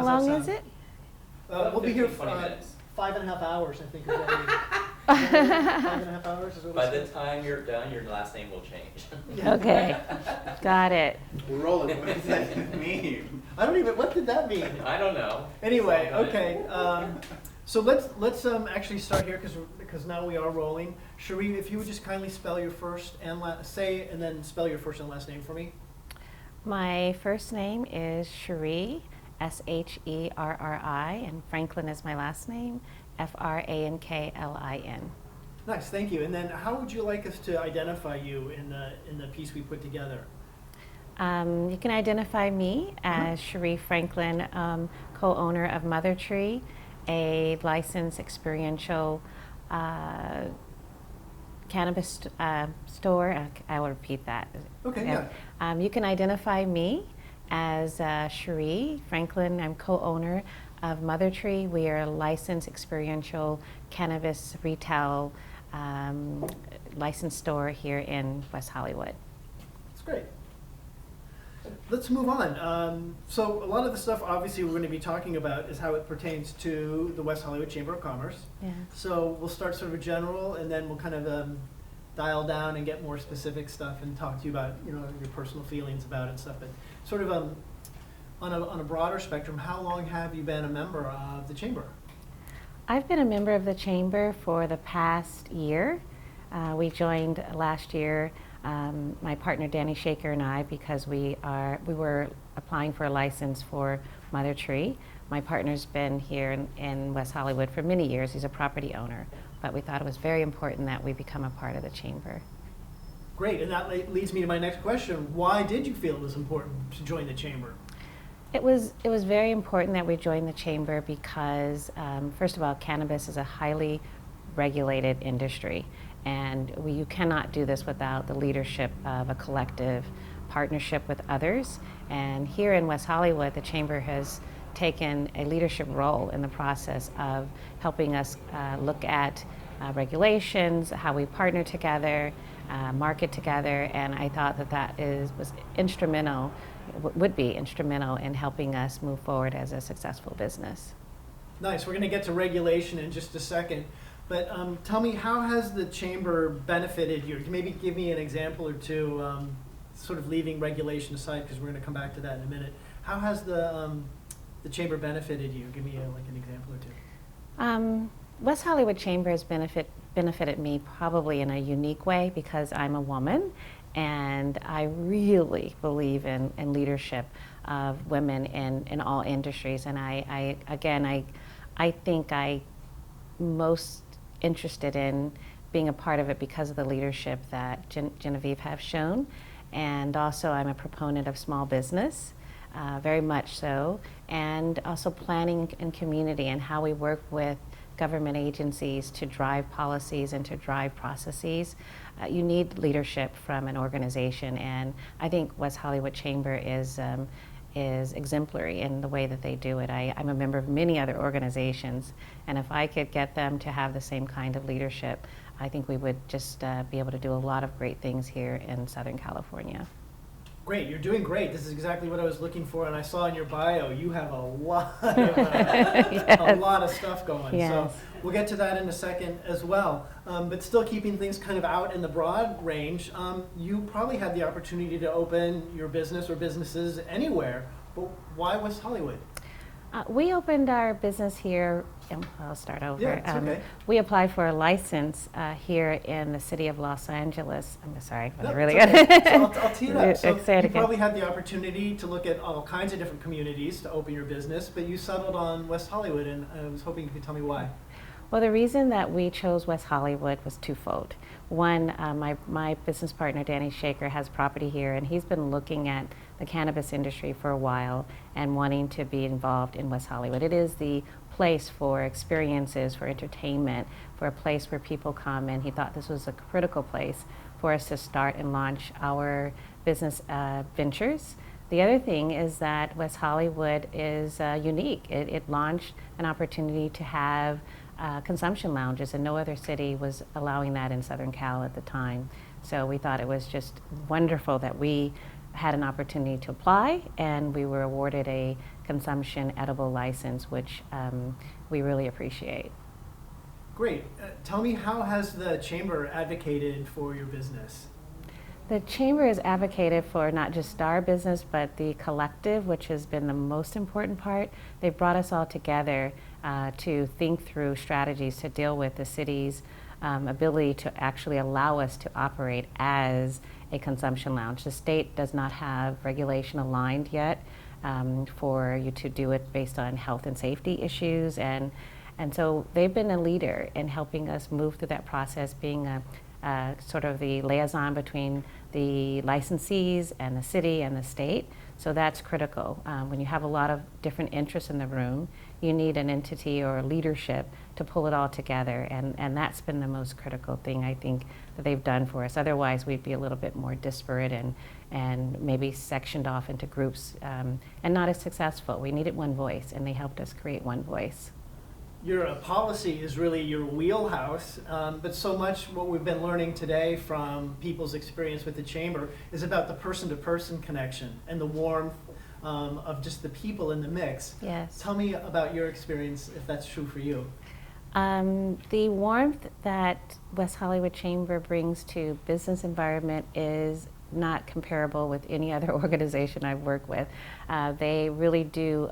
long that is sound? it? We'll be here 20 for minutes. 5.5 hours, I think. Is what 5.5 hours is what we By the said. time you're done, your last name will change. Yeah. Okay, got it. We're rolling. What does that mean? I don't even, what did that mean? I don't know. Anyway, Sometimes. okay. So let's actually start here because now we are rolling. Sherri, if you would just kindly spell your first and and then spell your first and last name for me. My first name is Sherri, Sherri, and Franklin is my last name, Franklin. Nice, thank you. And then how would you like us to identify you in the piece we put together? You can identify me as Sherri Franklin, co-owner of Mother Tree, a licensed experiential cannabis store. I will repeat that. Okay, yeah. You can identify me as Sherri Franklin. I'm co-owner of Mother Tree. We are a licensed experiential cannabis retail licensed store here in West Hollywood. That's great. Let's move on. So a lot of the stuff obviously we're going to be talking about is how it pertains to the West Hollywood Chamber of Commerce. Yeah. So we'll start sort of general and then we'll kind of dial down and get more specific stuff and talk to you about your personal feelings about it and stuff. But sort of on a broader spectrum, how long have you been a member of the Chamber? I've been a member of the Chamber for the past year. We joined last year, my partner Danny Shaker and I, because we were applying for a license for Mother Tree. My partner's been here in West Hollywood for many years. He's a property owner, but we thought it was very important that we become a part of the Chamber. Great, and that leads me to my next question. Why did you feel it was important to join the Chamber? It was very important that we join the Chamber because, first of all, cannabis is a highly regulated industry, and you cannot do this without the leadership of a collective partnership with others. And here in West Hollywood, the Chamber has taken a leadership role in the process of helping us look at regulations, how we partner together, market together, and I thought that was instrumental, would be instrumental in helping us move forward as a successful business. Nice. We're going to get to regulation in just a second. But tell me, how has the Chamber benefited you? Maybe give me an example or two, sort of leaving regulation aside, because we're going to come back to that in a minute. How has the Chamber benefited you? Give me like an example or two. West Hollywood Chamber has benefited me probably in a unique way because I'm a woman, and I really believe in leadership of women in all industries. And I think I'm most interested in being a part of it because of the leadership that Genevieve have shown. And also I'm a proponent of small business, very much so, and also planning and community and how we work with government agencies to drive policies and to drive processes. You need leadership from an organization, and I think West Hollywood Chamber is exemplary in the way that they do it. I'm a member of many other organizations, and if I could get them to have the same kind of leadership, I think we would just be able to do a lot of great things here in Southern California. Great, you're doing great. This is exactly what I was looking for, and I saw in your bio you have a lot of, Yes. a lot of stuff going. Yes. So we'll get to that in a second as well. But still keeping things kind of out in the broad range, you probably had the opportunity to open your business or businesses anywhere, but why West Hollywood? We opened our business here, I'll start over. Yeah, it's okay. We applied for a license here in the city of Los Angeles. I'm sorry, No, I'm really it's okay. good. So I'll tee it up. So Say it you again. probably had the opportunity to look at all kinds of different communities to open your business, but you settled on West Hollywood, and I was hoping you could tell me why. Well, the reason that we chose West Hollywood was twofold. One, my business partner, Danny Shaker, has property here, and he's been looking at the cannabis industry for a while and wanting to be involved in West Hollywood. It is the place for experiences, for entertainment, for a place where people come, and he thought this was a critical place for us to start and launch our business ventures. The other thing is that West Hollywood is unique. It launched an opportunity to have consumption lounges, and no other city was allowing that in Southern Cal at the time. So we thought it was just wonderful that we had an opportunity to apply, and we were awarded a consumption edible license, which we really appreciate. Great. Tell me, how has the chamber advocated for your business? The Chamber has advocated for not just our business, but the collective, which has been the most important part. They've brought us all together to think through strategies to deal with the city's ability to actually allow us to operate as a consumption lounge. The state does not have regulation aligned yet for you to do it based on health and safety issues, and so they've been a leader in helping us move through that process, being a sort of the liaison between the licensees and the city and the state. So that's critical. When you have a lot of different interests in the room, you need an entity or a leadership to pull it all together, and that's been the most critical thing I think that they've done for us. Otherwise, we'd be a little bit more disparate and maybe sectioned off into groups and not as successful. We needed one voice, and they helped us create one voice. Your policy is really your wheelhouse, but so much what we've been learning today from people's experience with the chamber is about the person-to-person connection and the warmth of just the people in the mix. Yes. Tell me about your experience, if that's true for you. The warmth that West Hollywood Chamber brings to business environment is not comparable with any other organization I've worked with. They really do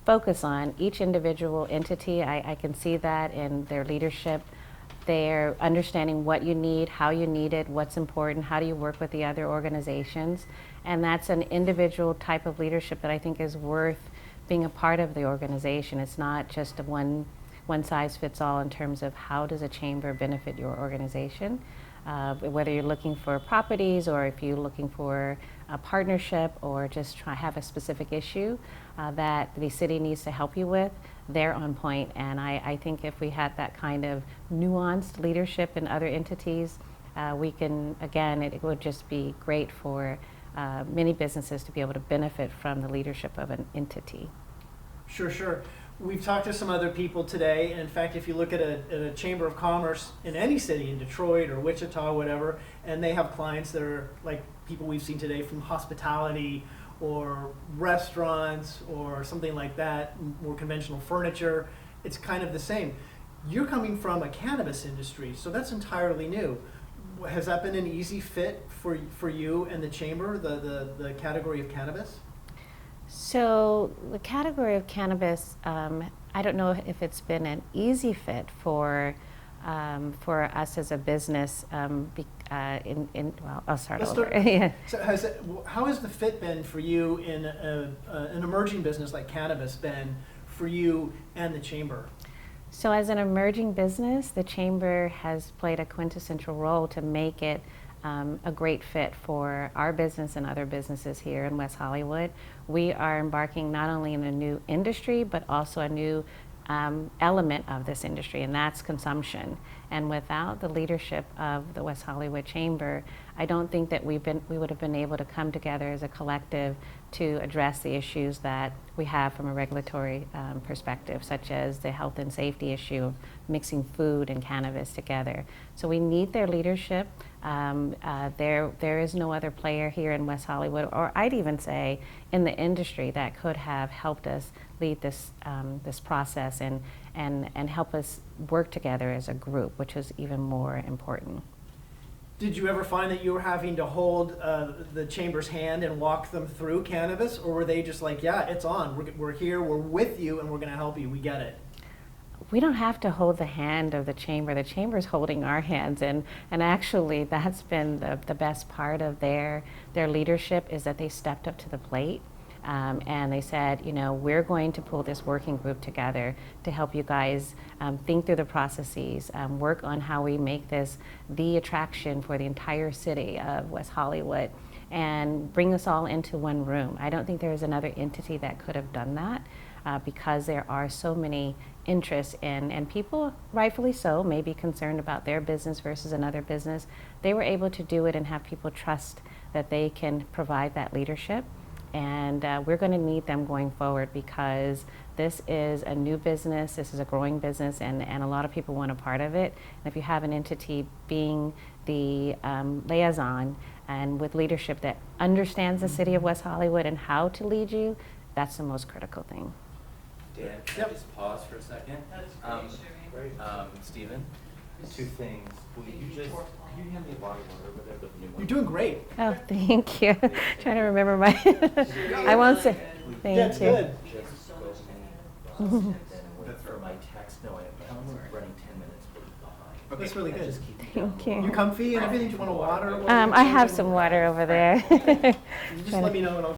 focus on each individual entity. I can see that in their leadership. They're understanding what you need, how you need it, what's important, how do you work with the other organizations. And that's an individual type of leadership that I think is worth being a part of the organization. It's not just a one size fits all in terms of how does a chamber benefit your organization. Whether you're looking for properties or if you're looking for a partnership or just have a specific issue that the city needs to help you with, they're on point. And I think if we had that kind of nuanced leadership in other entities, we can, again, it would just be great for many businesses to be able to benefit from the leadership of an entity. Sure, sure. We've talked to some other people today. In fact, if you look at a chamber of commerce in any city, in Detroit or Wichita, whatever, and they have clients that are like people we've seen today from hospitality or restaurants or something like that, more conventional furniture, it's kind of the same. You're coming from a cannabis industry, so that's entirely new. Has that been an easy fit for you and the chamber, the category of cannabis? So the category of cannabis, I don't know if it's been an easy fit for us as a business. Well, I'll start over. Yeah. So how has the fit been for you in an emerging business like cannabis been for you and the chamber? So as an emerging business, the chamber has played a quintessential role to make it a great fit for our business and other businesses here in West Hollywood. We are embarking not only in a new industry, but also a new element of this industry, and that's consumption. And without the leadership of the West Hollywood Chamber, I don't think that we would have been able to come together as a collective to address the issues that we have from a regulatory perspective, such as the health and safety issue of mixing food and cannabis together. So we need their leadership. There is no other player here in West Hollywood, or I'd even say in the industry, that could have helped us lead this process and help us work together as a group, which is even more important. Did you ever find that you were having to hold the chamber's hand and walk them through cannabis, or were they just like, yeah, it's on, we're here, we're with you, and we're going to help you, we get it? We don't have to hold the hand of the chamber. The chamber's holding our hands, and actually that's been the best part of their leadership, is that they stepped up to the plate. And they said, you know, we're going to pull this working group together to help you guys think through the processes, work on how we make this the attraction for the entire city of West Hollywood, and bring us all into one room. I don't think there is another entity that could have done that because there are so many interests in, and people, rightfully so, may be concerned about their business versus another business. They were able to do it and have people trust that they can provide that leadership. And we're going to need them going forward, because this is a new business, this is a growing business, and a lot of people want a part of it. And if you have an entity being the liaison and with leadership that understands the city of West Hollywood and how to lead you, that's the most critical thing. Dan, can Yep. I just pause for a second? Stephen, two things. Will you just, can you hand me a bottle of water over there, the new one? You're doing great. Oh, thank you. Trying to remember my, I won't say, thank That's you. good. Just go and then wait for my text. No, I'm running 10 minutes behind. That's really I good. just keep me down Thank the you. You comfy and everything? Do you want a water? I have some water over there. Just let me know and I'll